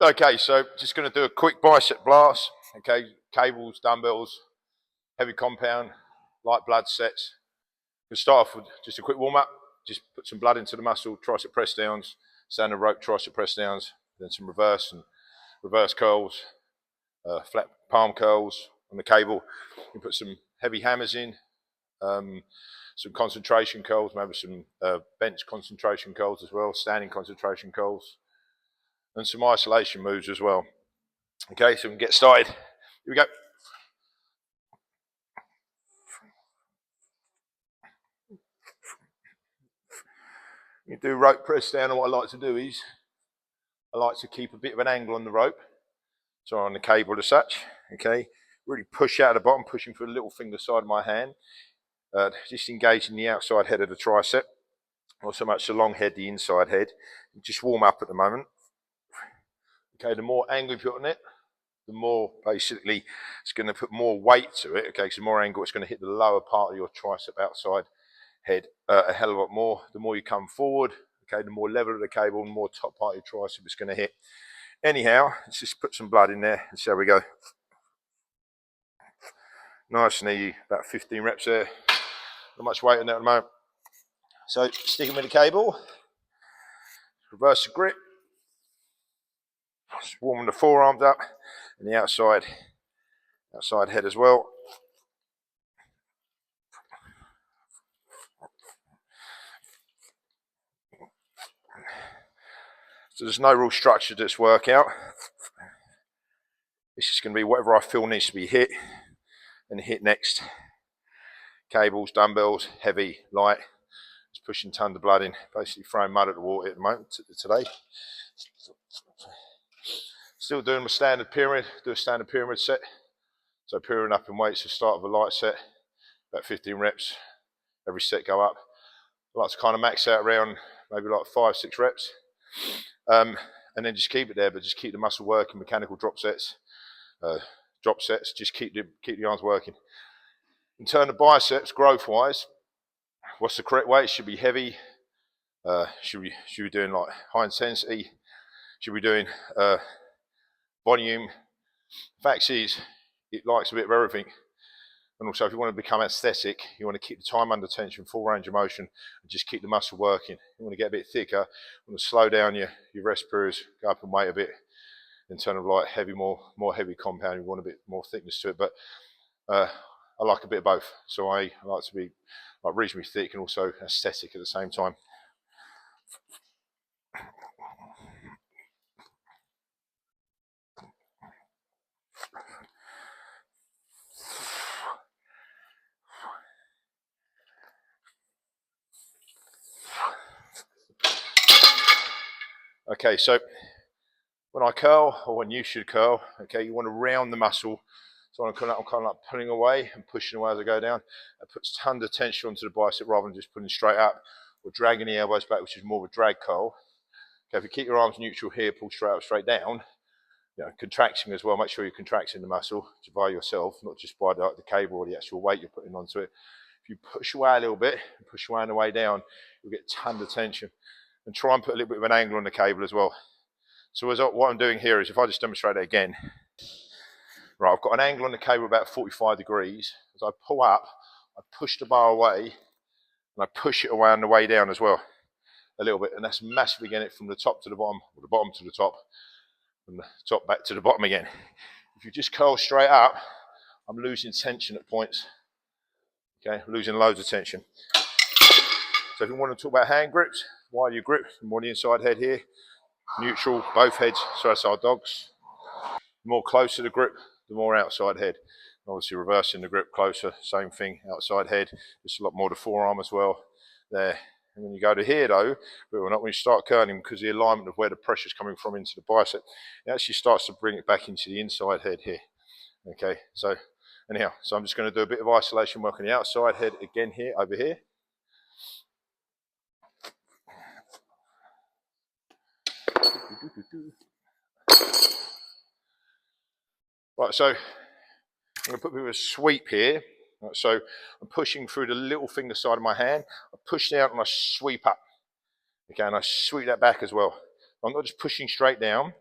Okay, so just going to do a quick bicep blast. Okay, cables, dumbbells, heavy compound, light blood sets. We'll start off with just a quick warm up. Just put some blood into the muscle, tricep press downs, standard rope tricep press downs, then some reverse curls, flat palm curls on the cable. You put some heavy hammers in, some concentration curls, maybe some bench concentration curls as well, standing concentration curls, and some isolation moves as well. Okay, so we can get started. Here we go. You do rope press down, and what I like to do is I like to keep a bit of an angle on the rope, so on the cable as such. Okay, really push out the bottom, pushing through the little finger side of my hand, just engaging the outside head of the tricep, not so much the long head, the inside head. Just warm up at the moment. Okay, the more angle you put on it, the more basically it's going to put more weight to it. Okay, so more angle, it's going to hit the lower part of your tricep outside head a hell of a lot more. The more you come forward, okay, the more level of the cable, the more top part of your tricep it's going to hit. Anyhow, let's just put some blood in there and see how we go. Nice and easy, about 15 reps there. Not much weight on that at the moment. So sticking with the cable, reverse the grip, just warming the forearms up and the outside head as well. So there's no real structure to this workout. It's just going to be whatever I feel needs to be hit and hit next. Cables, dumbbells, heavy, light. Just pushing tons of blood in, basically throwing mud at the water at the moment today. Still doing my standard pyramid, do a standard pyramid set. So pyramid up in weights, the start of a light set, about 15 reps. Every set go up. I like to kind of max out around maybe like 5-6 reps. And then just keep it there, but just keep the muscle working, mechanical drop sets, just keep the arms working. In terms of biceps, growth-wise, what's the correct weight? It should be heavy. Should be doing like high intensity. Should be doing volume. Fact is, it likes a bit of everything. And also, if you want to become aesthetic, you want to keep the time under tension, full range of motion, and just keep the muscle working. You want to get a bit thicker, you want to slow down your rest periods, go up in weight a bit in terms of like heavy, more heavy compound. You want a bit more thickness to it, but I like a bit of both. So I like to be like reasonably thick and also aesthetic at the same time. Okay, so when I curl, or when you should curl, okay, you want to round the muscle. So I'm kind of like pulling away and pushing away as I go down. It puts tons of tension onto the bicep rather than just pulling straight up or dragging the elbows back, which is more of a drag curl. Okay, if you keep your arms neutral here, pull straight up, straight down, you know, contracting as well, make sure you're contracting the muscle by yourself, not just by the cable or the actual weight you're putting onto it. If you push away a little bit, push away on the way down, you'll get tons of tension. And try and put a little bit of an angle on the cable as well. So what I'm doing here is, if I just demonstrate it again, right, I've got an angle on the cable about 45 degrees. As I pull up, I push the bar away, and I push it away on the way down as well, a little bit, and that's massively getting it from the top to the bottom, or the bottom to the top, from the top back to the bottom again. If you just curl straight up, I'm losing tension at points. Okay, losing loads of tension. So if you want to talk about hand grips, wider your grip, more the inside head here, neutral, both heads, so that's our dogs. The more closer the grip, the more outside head. Obviously reversing the grip closer, same thing, outside head, just a lot more to forearm as well, there. And when you go to here though, but not when you start curling, because the alignment of where the pressure is coming from into the bicep, it actually starts to bring it back into the inside head here. Okay, so anyhow, so I'm just going to do a bit of isolation work on the outside head again here, over here. Right, so I'm going to put a bit of a sweep here. Right, so I'm pushing through the little finger side of my hand. I push down and I sweep up. Okay, and I sweep that back as well. I'm not just pushing straight down.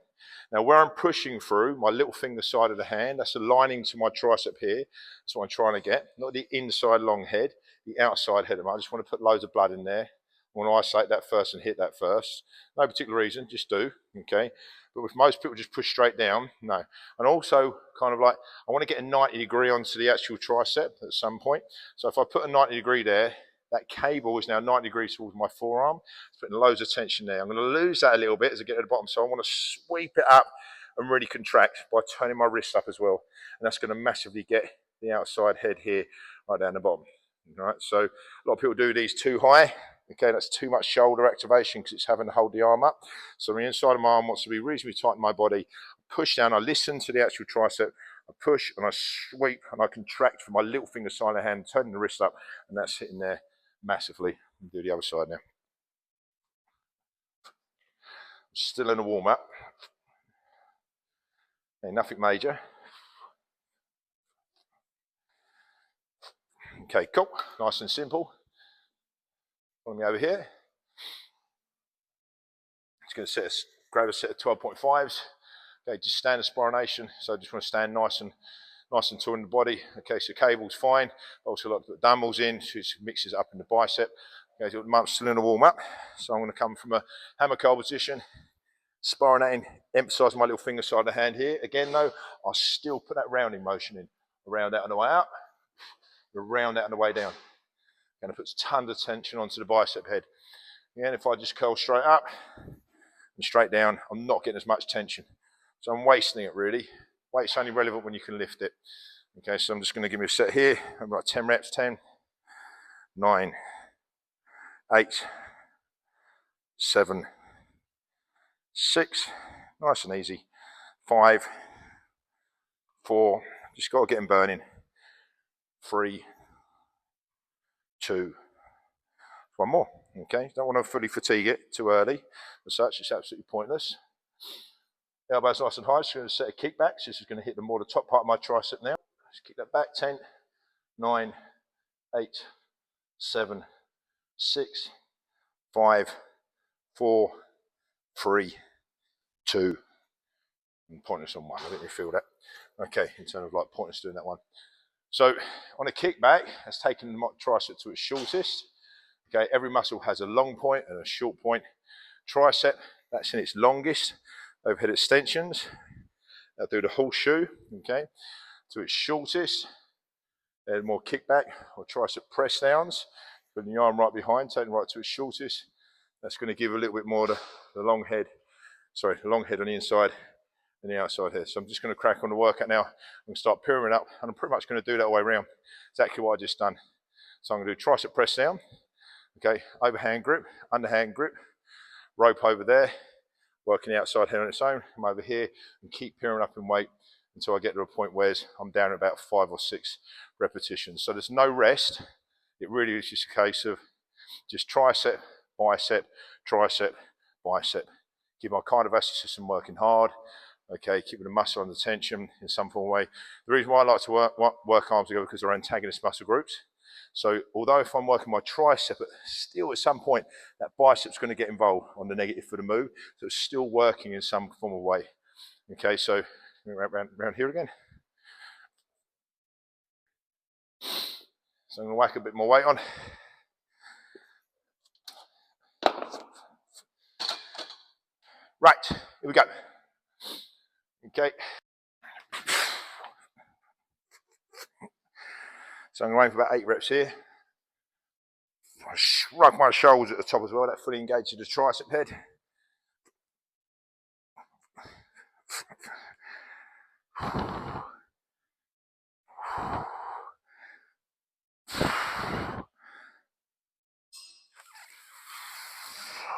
Now where I'm pushing through, my little finger side of the hand, that's aligning to my tricep here. That's what I'm trying to get. Not the inside long head, the outside head of mine. I just want to put loads of blood in there. I want to isolate that first and hit that first. No particular reason, just do, okay? But with most people just push straight down, no. And also kind of like, I want to get a 90-degree onto the actual tricep at some point. So if I put a 90-degree there, that cable is now 90 degrees towards my forearm. It's putting loads of tension there. I'm going to lose that a little bit as I get to the bottom. So I want to sweep it up and really contract by turning my wrist up as well. And that's going to massively get the outside head here, right down the bottom. All right, so a lot of people do these too high. Okay, that's too much shoulder activation because it's having to hold the arm up. So the inside of my arm wants to be reasonably tight in my body. Push down, I listen to the actual tricep. I push and I sweep and I contract from my little finger side of the hand, turning the wrist up, and that's hitting there massively. I'll do the other side now. Still in a warm up. Okay, nothing major. Okay, cool. Nice and simple. Follow me over here. Just going to grab a set of 12.5s. Okay, just standard spironation. So I just want to stand nice and tall in the body. Okay, so cable's fine. Also like to put dumbbells in, which mixes up in the bicep. Okay, so I'm still in a warm up. So I'm going to come from a hammer curl position, spirinating, emphasize my little finger side of the hand here. Again though, I'll still put that rounding motion in. Around that on the way up, around that on the way down. And it puts tons of tension onto the bicep head. Again, if I just curl straight up and straight down, I'm not getting as much tension. So I'm wasting it really. Weight's only relevant when you can lift it. Okay, so I'm just going to give me a set here. I've got 10 reps, 10, 9, 8, 7, 6, nice and easy, 5, 4, just got to get them burning, 3, 2, one more. Okay, don't want to fully fatigue it too early. As such, it's absolutely pointless. Elbows nice and high, so I'm going to set a kickback. So this is going to hit the top part of my tricep now. Just kick that back, 10, 9, 8, 7, 6, 5, 4, 3, 2, and pointless on one. I didn't really feel that. Okay, in terms of like pointless doing that one. So on a kickback, that's taking the tricep to its shortest. Okay, every muscle has a long point and a short point. Tricep, that's in its longest. Overhead extensions, I'll do the horseshoe, okay, to its shortest. And more kickback or tricep press downs. Putting the arm right behind, taking right to its shortest. That's going to give a little bit more the long head. Sorry, the long head on the inside and the outside here. So I'm just going to crack on the workout now. I'm going to start pyramid up, and I'm pretty much going to do that all the way around. Exactly what I just done. So I'm going to do tricep press down. Okay, overhand grip, underhand grip, rope over there, working the outside head on its own. I'm over here and keep pyramid up in weight until I get to a point where I'm down at about 5 or 6 repetitions. So there's no rest. It really is just a case of just tricep, bicep, tricep, bicep. Keep my cardiovascular system working hard. Okay, keeping the muscle under tension in some form of way. The reason why I like to work arms together because they're antagonist muscle groups. So although if I'm working my tricep, still at some point that bicep's going to get involved on the negative for the move. So it's still working in some form of way. Okay, so around here again. So I'm going to whack a bit more weight on. Right, here we go. Okay. So I'm going for about 8 reps here. I shrug my shoulders at the top as well. That fully engages the tricep head.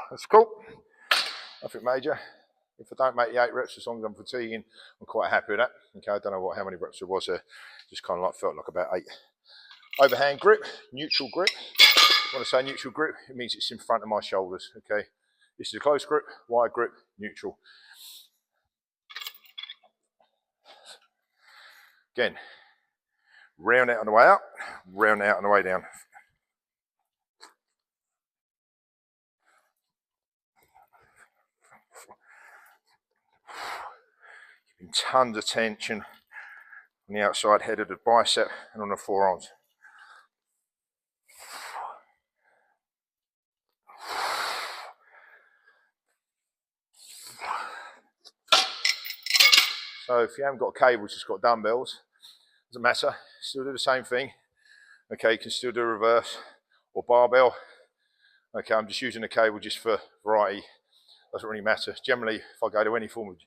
That's cool. Nothing major. If I don't make the 8 reps, as long as I'm fatiguing, I'm quite happy with that. Okay, I don't know how many reps there was there. Just kind of like felt like about 8. Overhand grip, neutral grip. When I say neutral grip, it means it's in front of my shoulders. Okay, this is a close grip, wide grip, neutral. Again, round out on the way up, round out on the way down. Tons of tension on the outside head of the bicep and on the forearms. So if you haven't got a cable, just got dumbbells, doesn't matter, still do the same thing. Okay, you can still do reverse or barbell. Okay, I'm just using the cable just for variety. Doesn't really matter. Generally, if I go to any form of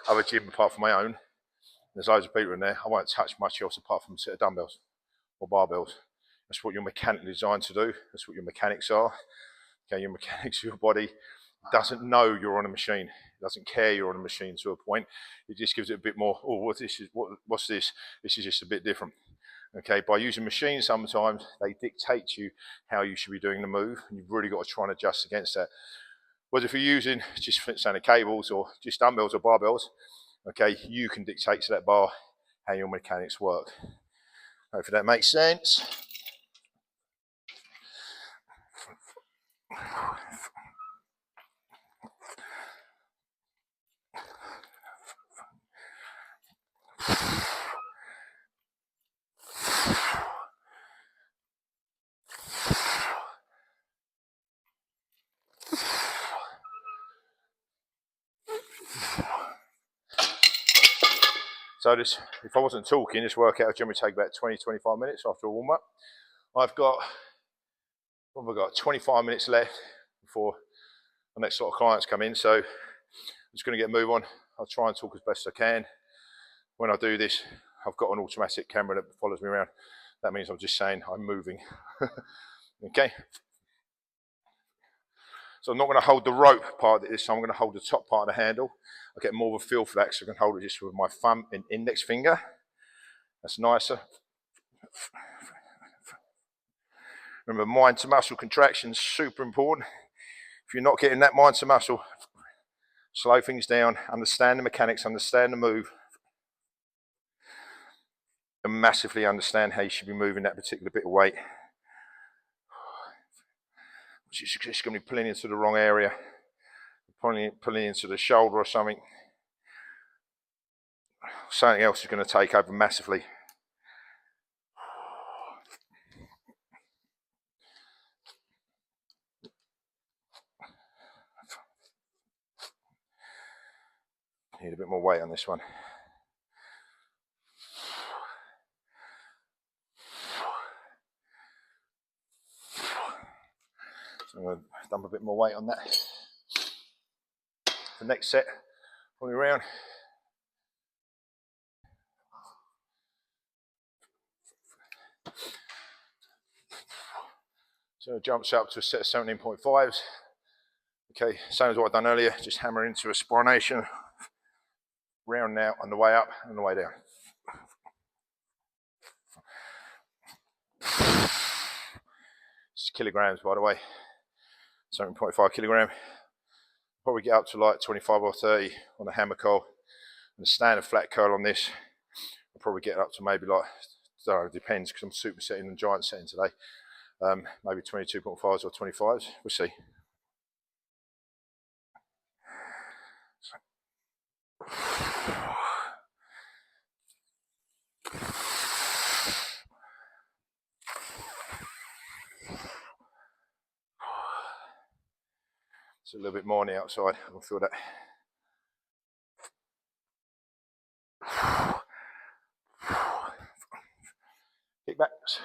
other gym apart from my own, there's loads of people in there, I won't touch much else apart from a set of dumbbells or barbells. That's what you're mechanically designed to do. That's what your mechanics are. Okay, your mechanics of your body doesn't know you're on a machine. It doesn't care you're on a machine to a point. It just gives it a bit more, oh, what's this? This is just a bit different. Okay, by using machines sometimes, they dictate to you how you should be doing the move, and you've really got to try and adjust against that. Whereas if you're using just standard cables or just dumbbells or barbells, okay, you can dictate to that bar how your mechanics work. Hopefully that makes sense. So this, if I wasn't talking, this workout would generally take about 20-25 minutes after a warm up. I've got 25 minutes left before the next lot of clients come in, so I'm just going to get a move on. I'll try and talk as best as I can. When I do this, I've got an automatic camera that follows me around. That means I'm just saying I'm moving. Okay. So I'm not going to hold the rope part of this, so I'm going to hold the top part of the handle. I'll get more of a feel for that, so I can hold it just with my thumb and index finger. That's nicer. Remember, mind to muscle contraction is super important. If you're not getting that mind to muscle, slow things down, understand the mechanics, understand the move, and massively understand how you should be moving that particular bit of weight. You're just going to be pulling into the wrong area, pulling into the shoulder or something. Something else is going to take over massively. Need a bit more weight on this one. So I'm going to dump a bit more weight on that. The next set, pull me around. So it jumps up to a set of 17.5s. Okay, same as what I've done earlier, just hammer into a spironation, round out on the way up and the way down. This is kilograms, by the way, 7.5 kilogram. Probably get up to like 25 or 30 on a hammer curl. And a standard flat curl on this, I'll probably get up to maybe like, it depends because I'm supersetting and giant setting today. Maybe 22.5s or 25s, we'll see. It's a little bit more on the outside, I can feel that. Kickbacks.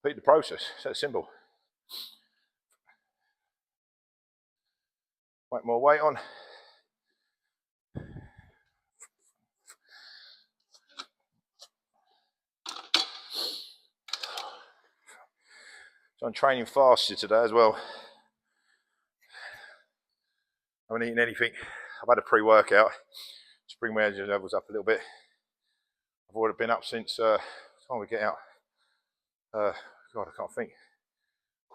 Repeat the process, it's that simple. Put more weight on. So I'm training fasted today as well. I haven't eaten anything. I've had a pre-workout to bring my energy levels up a little bit. I've already been up since, what time we get out? God, I can't think.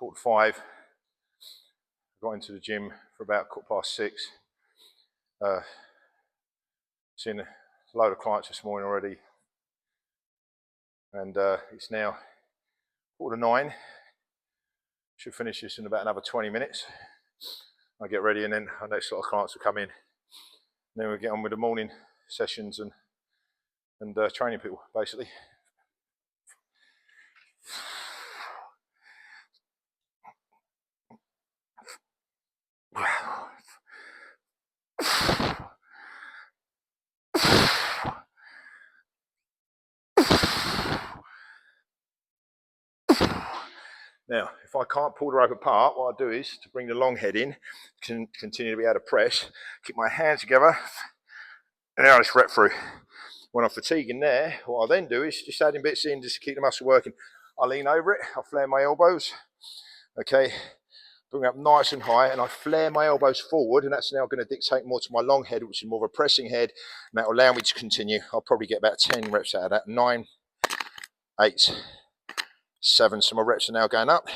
4:45. I got into the gym for about 6:15. a load of clients this morning already, and it's now 8:45. Should finish this in about another 20 minutes. I get ready, and then our next lot of clients will come in. And then we'll get on with the morning sessions and training people, basically. Now, if I can't pull the rope apart, what I do is, to bring the long head in, continue to be able to press, keep my hands together, and then I just rep through. When I'm fatiguing there, what I then do is just adding bits in just to keep the muscle working. I lean over it, I flare my elbows, okay, bring up nice and high, and I flare my elbows forward, and that's now going to dictate more to my long head, which is more of a pressing head, and that will allow me to continue. I'll probably get about 10 reps out of that. 9, 8, 7, so my reps are now going up.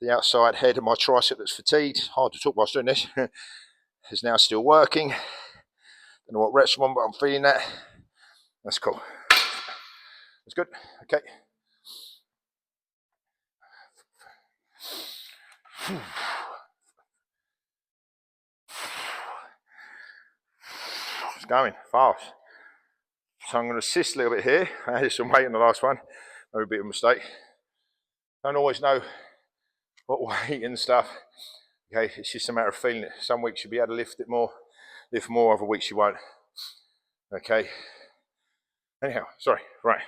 The outside head of my tricep that's fatigued, hard to talk whilst doing this, is now still working. Don't know what reps I'm on, but I'm feeling that. That's cool. That's good. Okay. It's going fast. So I'm going to assist a little bit here. I added some weight in the last one. Maybe a bit of a mistake. Don't always know what weight and stuff. Okay, it's just a matter of feeling it. Some weeks you'll be able to lift more, other weeks you won't. Okay. Anyhow, sorry, right.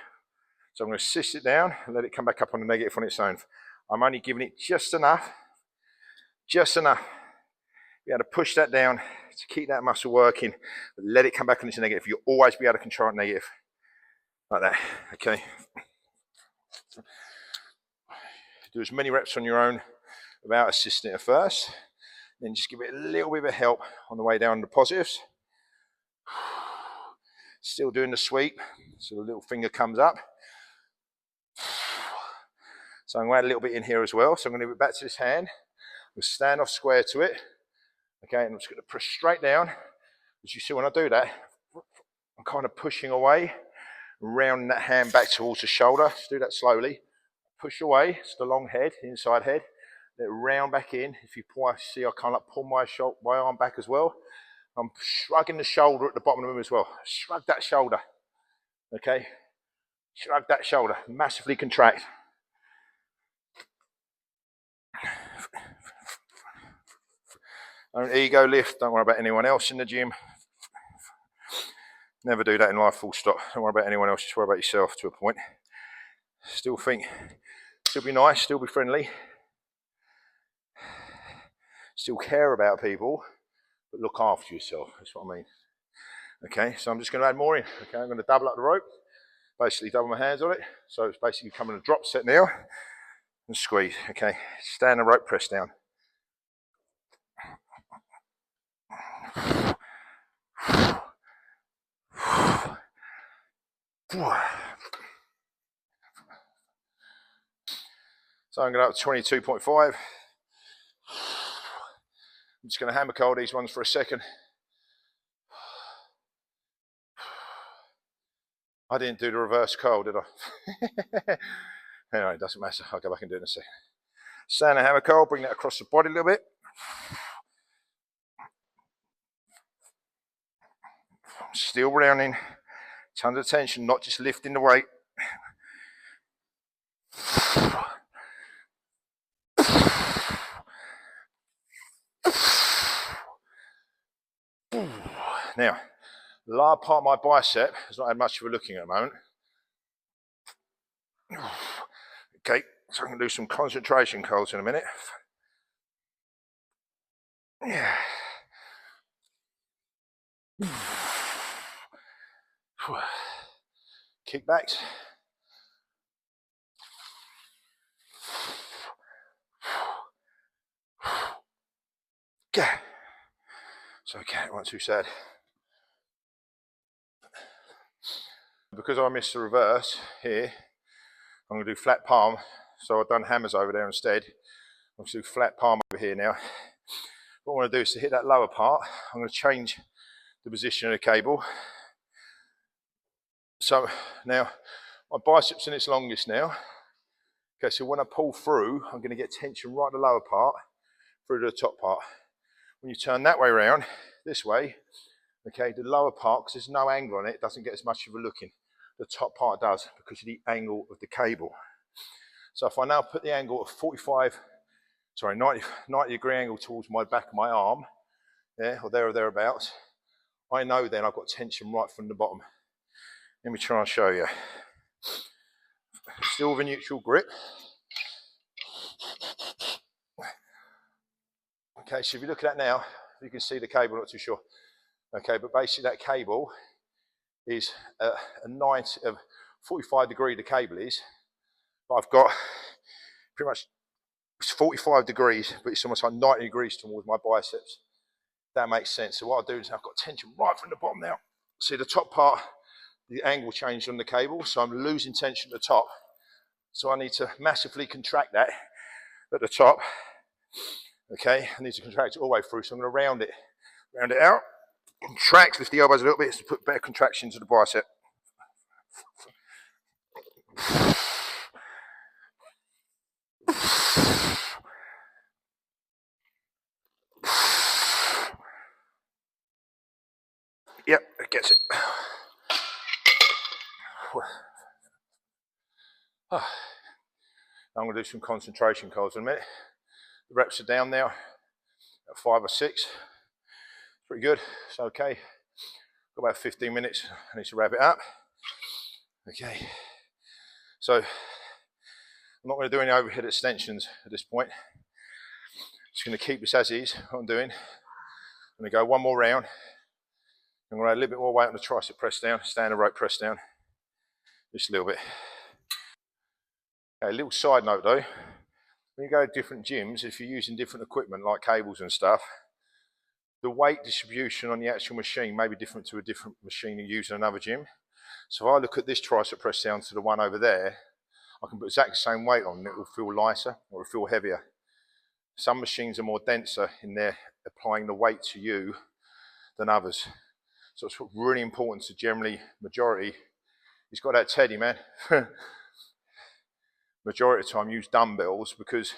So I'm going to assist it down and let it come back up on the negative on its own. I'm only giving it just enough. Be able to push that down to keep that muscle working, but let it come back on its negative. You'll always be able to control it negative. Like that, okay? Do as many reps on your own without assisting it at first. Then just give it a little bit of help on the way down to positives. Still doing the sweep, so the little finger comes up. So I'm going to add a little bit in here as well. So I'm going to move it back to this hand. We'll stand off square to it. Okay, and I'm just going to push straight down. As you see when I do that, I'm kind of pushing away, rounding that hand back towards the shoulder. Just do that slowly. Push away, it's the long head, inside head. Let it round back in. If you see I kind of pull my arm back as well. I'm shrugging the shoulder at the bottom of the room as well. Shrug that shoulder. Okay? Shrug that shoulder. Massively contract. Don't ego lift. Don't worry about anyone else in the gym. Never do that in life, full stop. Don't worry about anyone else. Just worry about yourself to a point. Still be nice, still be friendly. Still care about people, but look after yourself. That's what I mean. Okay, so I'm just going to add more in. Okay, I'm going to double up the rope. Basically double my hands on it. So it's basically coming a drop set now. And squeeze. Okay, stand the rope, press down. So I'm going to up to 22.5. I'm just going to hammer curl these ones for a second. I didn't do the reverse curl, did I? Anyway, it doesn't matter. I'll go back and do it in a second. Stand and hammer curl, bring that across the body a little bit. Still rounding. Tons of tension, not just lifting the weight. Now, the lower part of my bicep has not had much of a looking at the moment. Okay, so I'm going to do some concentration curls in a minute. Yeah. Kickbacks. Yeah. So okay, it wasn't too sad. Because I missed the reverse here, I'm going to do flat palm. So I've done hammers over there instead. I'm going to do flat palm over here now. What I want to do is to hit that lower part, I'm going to change the position of the cable. So now my biceps in its longest now. Okay, so when I pull through, I'm going to get tension right at the lower part through to the top part. When you turn that way around, this way, okay, the lower part, because there's no angle on it, doesn't get as much of a look in. The top part does because of the angle of the cable. So if I now put the angle of 90 degree angle towards my back of my arm, yeah, or there or thereabouts, I know then I've got tension right from the bottom. Let me try and show you. Still with a neutral grip. Okay, so if you look at that now, you can see the cable, not too sure. Okay, but basically that cable is a 45 degree the cable is, but I've got pretty much, it's 45 degrees, but it's almost like 90 degrees towards my biceps. That makes sense. So what I'll do is I've got tension right from the bottom now. See the top part, the angle changed on the cable, so I'm losing tension at the top. So I need to massively contract that at the top. Okay, I need to contract it all the way through, so I'm going to round it out, contract, lift the elbows a little bit to put better contraction to the bicep. Yep, it gets it. I'm going to do some concentration calls in a minute. The reps are down now at 5 or 6. Pretty good. It's okay. Got about 15 minutes. I need to wrap it up. Okay. So I'm not going to do any overhead extensions at this point. Just going to keep this as is. What I'm doing. I'm going to go one more round. I'm going to add a little bit more weight on the tricep press down, standard rope press down. Just a little bit. Okay, a little side note though. When you go to different gyms, if you're using different equipment like cables and stuff, the weight distribution on the actual machine may be different to a different machine you use in another gym. So if I look at this tricep press down to the one over there, I can put exactly the same weight on and it will feel lighter or it will feel heavier. Some machines are more denser in their applying the weight to you than others. So it's really important to generally, majority, he's got that Teddy, man. Majority of the time use dumbbells because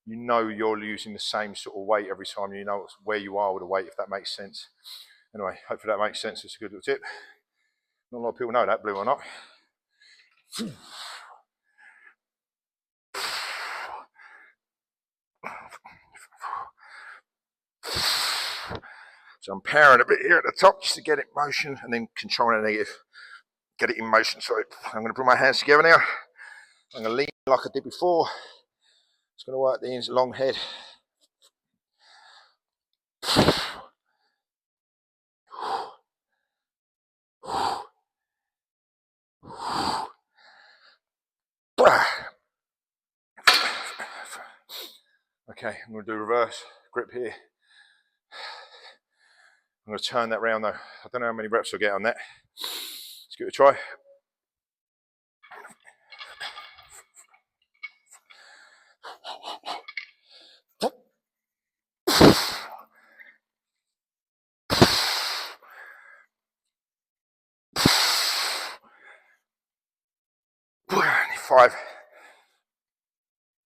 you know you're using the same sort of weight every time, you know where you are with the weight, if that makes sense. Anyway, hopefully that makes sense. It's a good little tip. Not a lot of people know that, believe it or not. So I'm powering a bit here at the top just to get it in motion and then controlling the negative. Get it in motion. So I'm going to put my hands together now. I'm going to lean like I did before. It's going to work the ends long head. Okay, I'm going to do reverse grip here. I'm going to turn that round though. I don't know how many reps I'll get on that. Let's give it a try. Five.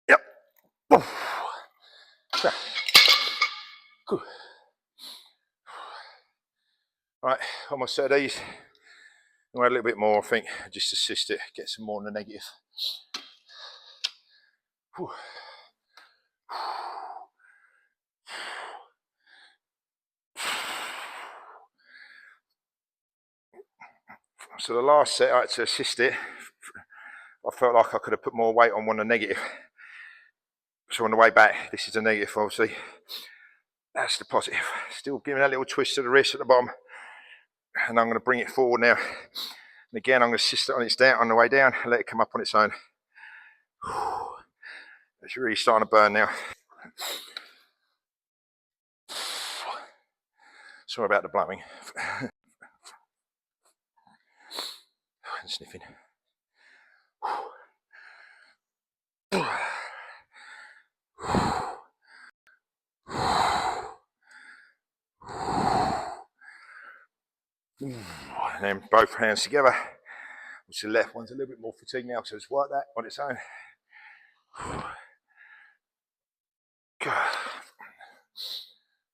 Yep. Right, almost set of these. I'm going to add a little bit more, I think, just to assist it, get some more in the negative. So the last set, I had to assist it. I felt like I could have put more weight on one of the negative. So on the way back, this is the negative, obviously. That's the positive. Still giving a little twist to the wrist at the bottom. And I'm going to bring it forward now. And again, I'm going to assist it on its down on the way down and let it come up on its own. It's really starting to burn now. Sorry about the blowing. And sniffing. And then both hands together. which the left one's a little bit more fatigued now, so let's work that on its own.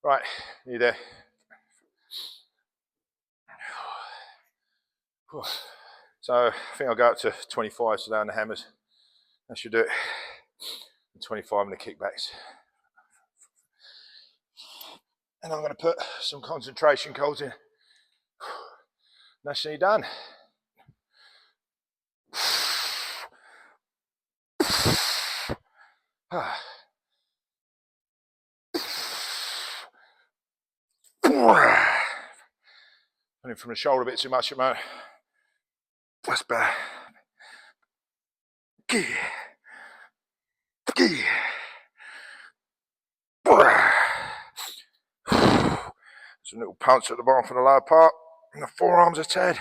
Right, you there. So I think I'll go up to 25 today on the hammers. That should do it. And 25 on the kickbacks. And I'm going to put some concentration calls in. That's nearly done. Running from the shoulder a bit too much at the moment. That's better. Some little punch at the bottom for the lower part, and the forearms are tied.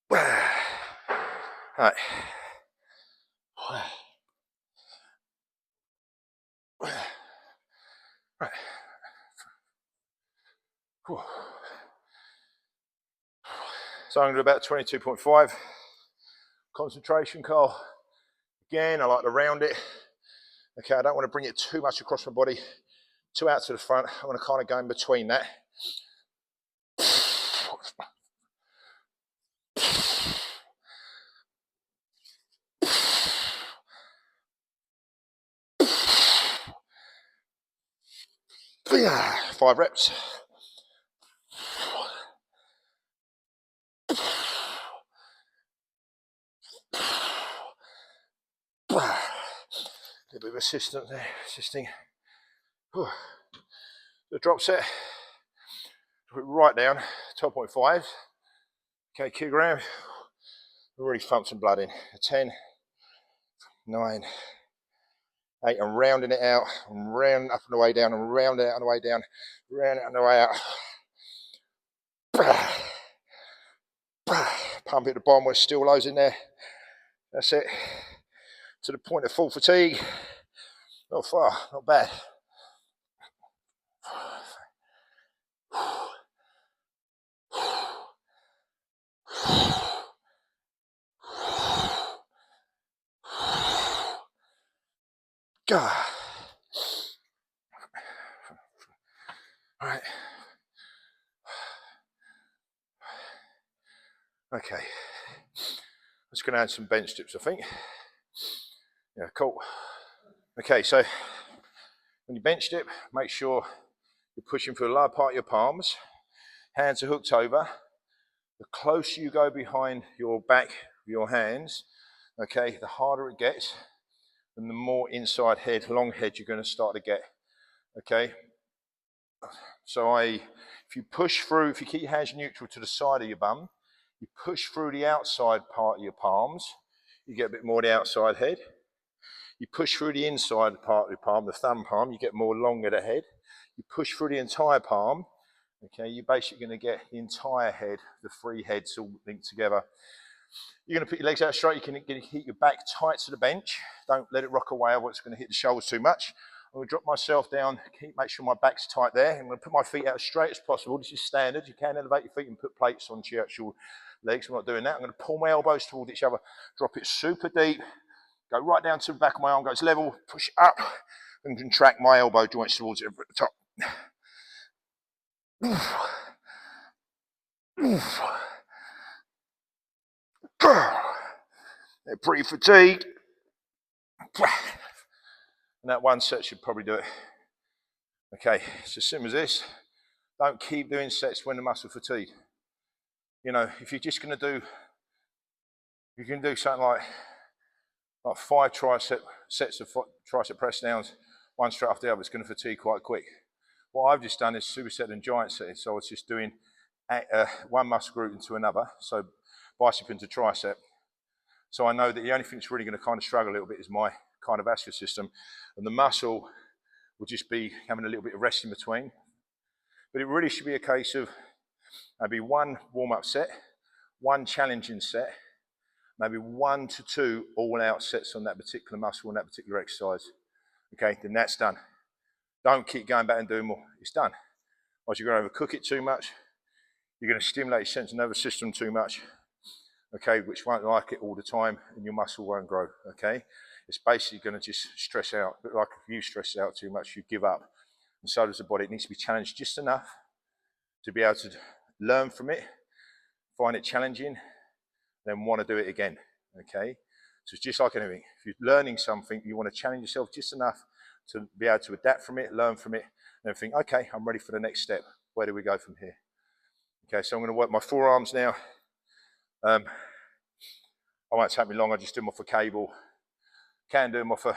Right. Right. So I'm going to do about 22.5. Concentration call. Again, I like to round it. Okay, I don't want to bring it too much across my body, too out to the front. I want to kind of go in between that. Five reps. A little bit of assistance there, assisting. The drop set, put it right down, 12.5. Okay, kilogram. We've already thumped some blood in. 10, 9, 8. I'm rounding it out. I'm rounding up on the way down. I'm rounding it on the way down. Rounding it on the way out. Pump it at the bottom. We're still lows in there. That's it. To the point of full fatigue. Not far, not bad. All right. Okay. I'm just going to add some bench dips, I think. Yeah, cool. Okay, so when you bench dip, make sure you're pushing for the lower part of your palms. Hands are hooked over. The closer you go behind your back with your hands, okay, the harder it gets, and the more inside head, long head you're going to start to get. Okay. So if you push through, if you keep your hands neutral to the side of your bum, you push through the outside part of your palms, you get a bit more of the outside head. You push through the inside part of your palm, the thumb palm, you get more longer the head. You push through the entire palm, okay, you're basically going to get the entire head, the three heads all linked together. You're going to put your legs out straight, you're going to keep your back tight to the bench. Don't let it rock away, otherwise it's going to hit the shoulders too much. I'm going to drop myself down, make sure my back's tight there. I'm going to put my feet out as straight as possible. This is standard. You can elevate your feet and put plates onto your actual legs. I'm not doing that. I'm going to pull my elbows towards each other, drop it super deep, go right down to the back of my arm, goes level, push it up, and contract my elbow joints towards it at the top. They're pretty fatigued. And that one set should probably do it. Okay, it's as simple as this. Don't keep doing sets when the muscle fatigue. You know, if you're just going to do, you can do something like 5 sets of tricep press downs, one straight after the other. It's going to fatigue quite quick. What I've just done is superset and giant set. So I was just doing one muscle group into another. So bicep into tricep. So I know that the only thing that's really going to kind of struggle a little bit is my cardiovascular system, and the muscle will just be having a little bit of rest in between. But it really should be a case of maybe one warm-up set, one challenging set, maybe 1 to 2 all-out sets on that particular muscle and that particular exercise. Okay, then that's done. Don't keep going back and doing more. It's done. Otherwise you're going to overcook it too much. You're going to stimulate your central nervous system too much, okay, which won't like it all the time, and your muscle won't grow, okay? It's basically going to just stress out. But like if you stress out too much, you give up. And so does the body. It needs to be challenged just enough to be able to learn from it, find it challenging, then want to do it again, okay? So it's just like anything. If you're learning something, you want to challenge yourself just enough to be able to adapt from it, learn from it, and then think, okay, I'm ready for the next step. Where do we go from here? Okay, so I'm going to work my forearms now. I won't take me long. I just do them off a cable. Can do them off an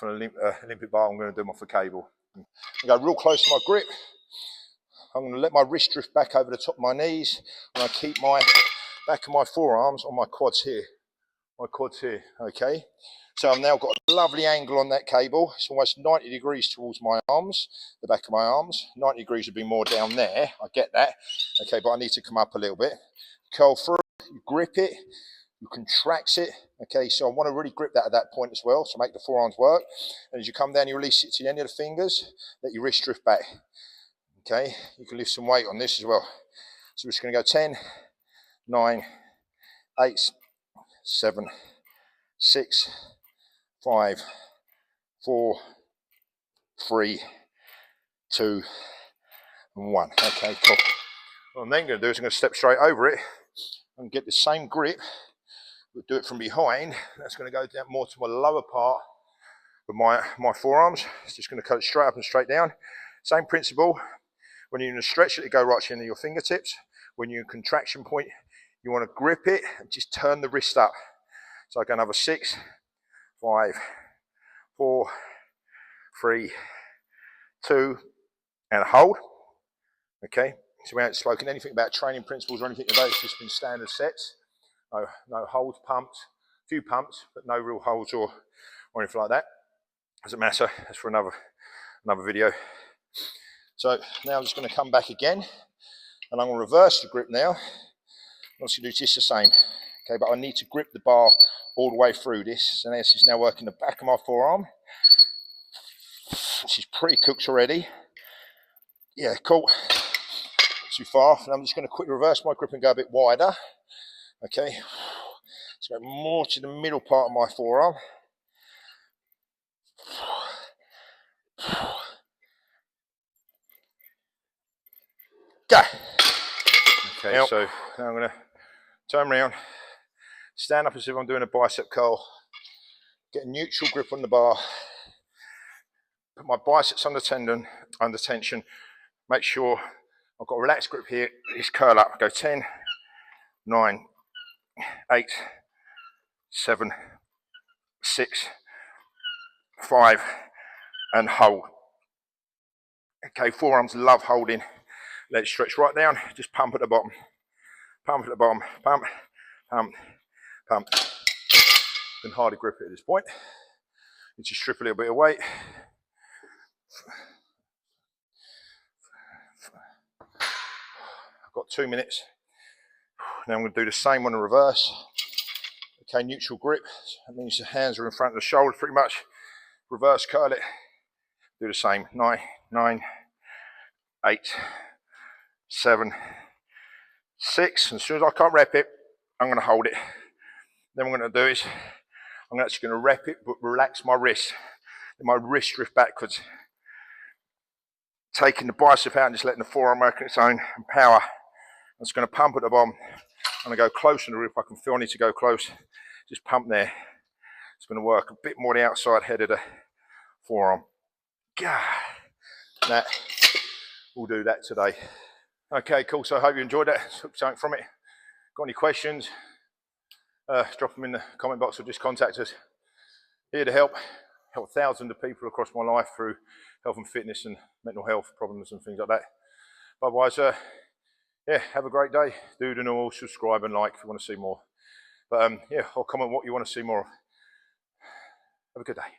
Olympic bar. I'm going to do them off a cable. I go real close to my grip. I'm going to let my wrist drift back over the top of my knees, and I keep my back of my forearms on my quads here. Okay? So I've now got a lovely angle on that cable. It's almost 90 degrees towards my arms, the back of my arms. 90 degrees would be more down there. I get that. Okay, but I need to come up a little bit. Curl through, you grip it, you contract it. Okay, so I want to really grip that at that point as well to make the forearms work. And as you come down, you release it to the end of the fingers, let your wrist drift back. Okay, you can lift some weight on this as well. So we're just going to go 10, 9, 8, 7, 6, 5, 4, 3, 2, and 1. Okay, cool. What I'm then going to do is I'm going to step straight over it and get the same grip, but do it from behind. That's going to go down more to my lower part of my forearms. It's just going to cut it straight up and straight down. Same principle. When you're in a stretch, it go right to the end of your fingertips. When you're in contraction point, you want to grip it and just turn the wrist up. So I go another 6, 5, 4, 3, 2, and hold. Okay, so we haven't spoken anything about training principles or anything today. It's just been standard sets. No holds, pumps, a few pumps, but no real holds or anything like that. Doesn't matter. That's for another video. So now I'm just going to come back again, and I'm going to reverse the grip now. I'm just going to do just the same. Okay, but I need to grip the bar all the way through this. So this is now working the back of my forearm. This is pretty cooked already. Yeah, cool. Not too far. And I'm just going to quickly reverse my grip and go a bit wider. Okay. Let's go more to the middle part of my forearm. Go. Okay, yep. So now I'm going to turn around, stand up as if I'm doing a bicep curl, get a neutral grip on the bar, put my biceps under tension, make sure I've got a relaxed grip here, just curl up, go 10, 9, 8, 7, 6, 5, and hold. Okay, forearms love holding. Let it stretch right down, just pump at the bottom. Pump at the bottom, pump, pump, pump. Can hardly grip it at this point. You just strip a little bit of weight. I've got 2 minutes. Now I'm going to do the same on the reverse. Okay, neutral grip. That means the hands are in front of the shoulders pretty much. Reverse curl it. Do the same. 9, 8, 7, 6. And as soon as I can't rep it, I'm going to hold it. Then what I'm going to do is I'm actually going to rep it, but relax my wrist. Let my wrist drift backwards. Taking the bicep out and just letting the forearm work on its own and power. I'm just going to pump at the bottom. I'm going to go close to the rib. I can feel I need to go close. Just pump there. It's going to work a bit more the outside head of the forearm. That we'll do that today. Okay, cool. So I hope you enjoyed that. Took something from it. Got any questions? Drop them in the comment box or just contact us. Here to help thousands of people across my life through health and fitness and mental health problems and things like that. But otherwise, yeah, have a great day. Do the normal, subscribe and like if you want to see more. But yeah, I'll comment what you want to see more of. Have a good day.